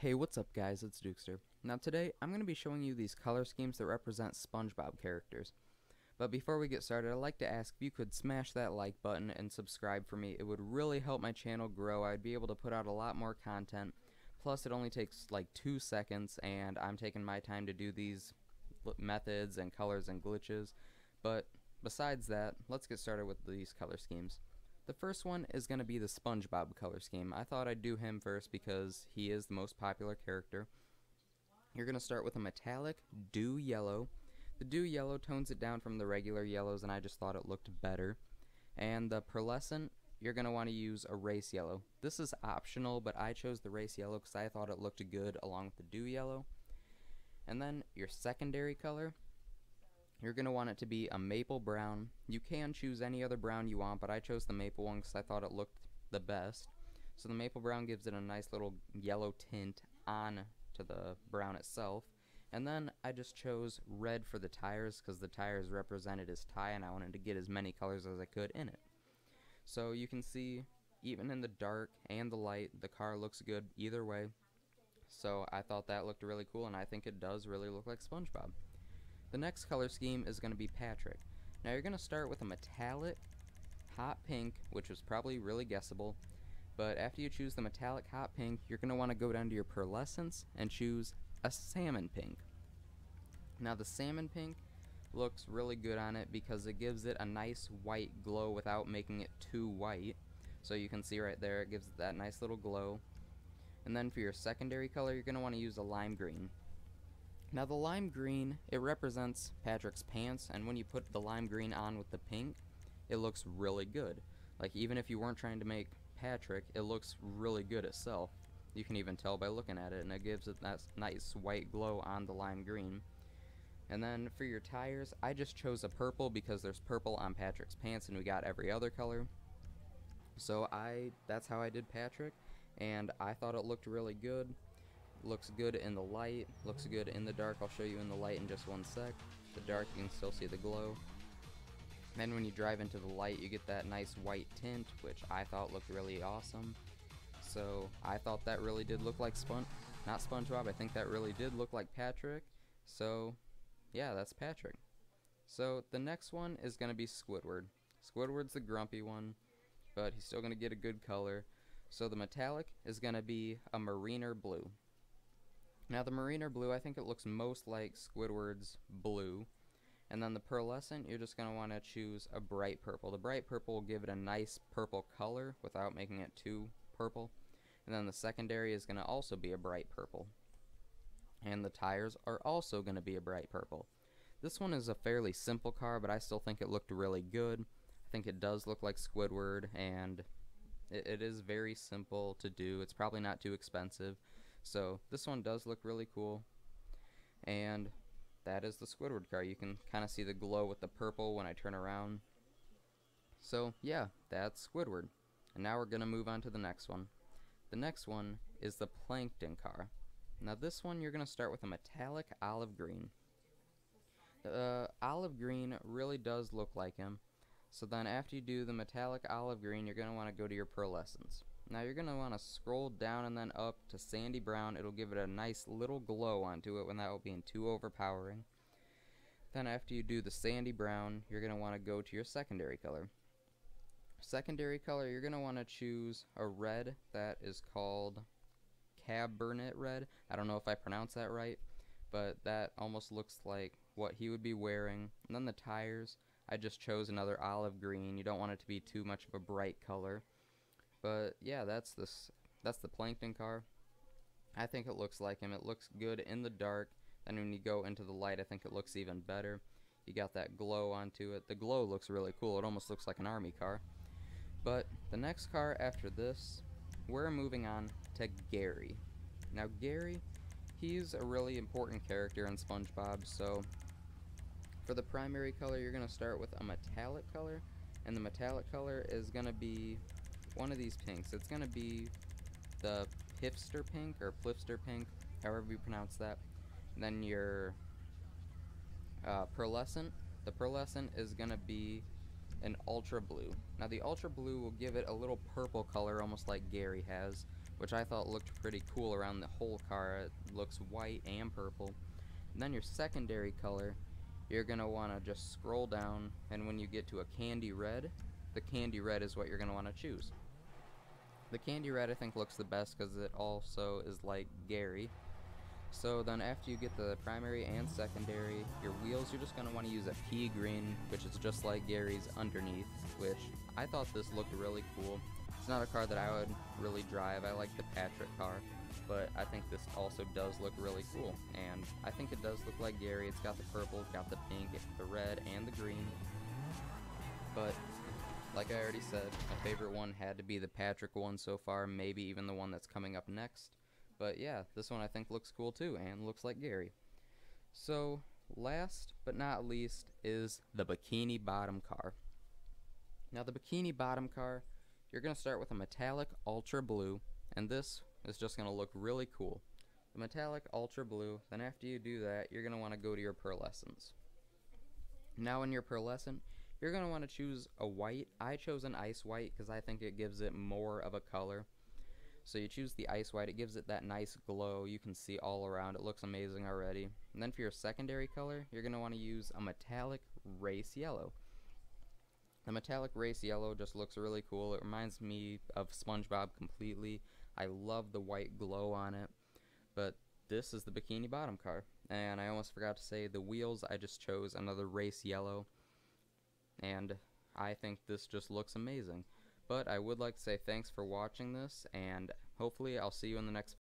Hey, what's up guys, it's Dukester. Now today, I'm going to be showing you these color schemes that represent Spongebob characters. But before we get started, I'd like to ask if you could smash that like button and subscribe for me. It would really help my channel grow. I'd be able to put out a lot more content. Plus, it only takes like 2 seconds, and I'm taking my time to do these methods and colors and glitches. But besides that, let's get started with these color schemes. The first one is going to be the Spongebob color scheme. I thought I'd do him first because he is the most popular character. You're going to start with a metallic dew yellow. The dew yellow tones it down from the regular yellows, and I just thought it looked better. And the pearlescent, you're going to want to use a race yellow. This is optional, but I chose the race yellow because I thought it looked good along with the dew yellow. And then your secondary color, you're going to want it to be a maple brown. You can choose any other brown you want, but I chose the maple one because I thought it looked the best. So the maple brown gives it a nice little yellow tint on to the brown itself. And then I just chose red for the tires because the tires represented his tie, and I wanted to get as many colors as I could in it. So you can see, even in the dark and the light, the car looks good either way. So I thought that looked really cool, and I think it does really look like SpongeBob. The next color scheme is going to be Patrick. Now you're going to start with a metallic hot pink, which was probably really guessable, but after you choose the metallic hot pink, you're going to want to go down to your pearlescence and choose a salmon pink. Now the salmon pink looks really good on it because it gives it a nice white glow without making it too white. So you can see right there, it gives it that nice little glow. And then for your secondary color, you're going to want to use a lime green. Now the lime green, it represents Patrick's pants, and when you put the lime green on with the pink, it looks really good. Like, even if you weren't trying to make Patrick, it looks really good itself. You can even tell by looking at it, and it gives it that nice white glow on the lime green. And then for your tires, I just chose a purple because there's purple on Patrick's pants and we got every other color. So that's how I did Patrick, and I thought it looked really good. Looks good in the light, looks good in the dark. I'll show you in the light in just one sec. The dark, you can still see the glow. Then when you drive into the light, you get that nice white tint, which I thought looked really awesome. So I thought that really did look like not SpongeBob, I think that really did look like Patrick. So yeah, that's Patrick. So the next one is going to be Squidward. Squidward's the grumpy one, but he's still going to get a good color. So the metallic is going to be a mariner blue. Now the mariner blue, I think it looks most like Squidward's blue. And then the pearlescent, you're just going to want to choose a bright purple. The bright purple will give it a nice purple color without making it too purple. And then the secondary is going to also be a bright purple. And the tires are also going to be a bright purple. This one is a fairly simple car, but I still think it looked really good. I think it does look like Squidward, and it is very simple to do. It's probably not too expensive. So this one does look really cool, and that is the Squidward car. You can kind of see the glow with the purple when I turn around. So yeah, that's Squidward. And now we're going to move on to the next one. The next one is the Plankton car. Now this one, you're going to start with a metallic olive green. The olive green really does look like him. So then after you do the metallic olive green, you're going to want to go to your pearlescence. Now you're going to want to scroll down and then up to sandy brown. It'll give it a nice little glow onto it without being too overpowering. Then after you do the sandy brown, you're going to want to go to your secondary color. Secondary color, you're going to want to choose a red that is called Cabernet red. I don't know if I pronounced that right, but that almost looks like what he would be wearing. And then the tires, I just chose another olive green. You don't want it to be too much of a bright color. But yeah, that's the Plankton car. I think it looks like him. It looks good in the dark. Then when you go into the light, I think it looks even better. You got that glow onto it. The glow looks really cool. It almost looks like an army car. But the next car after this, we're moving on to Gary. Now Gary, he's a really important character in SpongeBob. So for the primary color, you're going to start with a metallic color. And the metallic color is going to be one of these pinks. It's going to be the Pifster pink or Plifster pink, however you pronounce that. And then your pearlescent. The pearlescent is going to be an ultra blue. Now the ultra blue will give it a little purple color, almost like Gary has, which I thought looked pretty cool around the whole car. It looks white and purple. And then your secondary color, you're going to want to just scroll down, and when you get to a candy red, the candy red is what you're going to want to choose. The candy red I think looks the best because it also is like Gary. So then after you get the primary and secondary, your wheels, you're just going to want to use a pea green, which is just like Gary's underneath, which I thought this looked really cool. It's not a car that I would really drive. I like the Patrick car, but I think this also does look really cool, and I think it does look like Gary. It's got the purple, got the pink, the red, and the green. But like I already said, my favorite one had to be the Patrick one so far, maybe even the one that's coming up next. But yeah, this one I think looks cool too, and looks like Gary. So, last but not least is the Bikini Bottom car. Now the Bikini Bottom car, you're going to start with a metallic ultra blue, and this is just going to look really cool. The metallic ultra blue, then after you do that, you're going to want to go to your pearlescents. Now in your pearlescent, you're going to want to choose a white. I chose an ice white because I think it gives it more of a color. So you choose the ice white, it gives it that nice glow. You can see all around, it looks amazing already. And then for your secondary color, you're going to want to use a metallic race yellow. The metallic race yellow just looks really cool. It reminds me of Spongebob completely. I love the white glow on it. But this is the Bikini Bottom car. And I almost forgot to say, the wheels, I just chose another race yellow. And I think this just looks amazing. But I would like to say thanks for watching this, and hopefully I'll see you in the next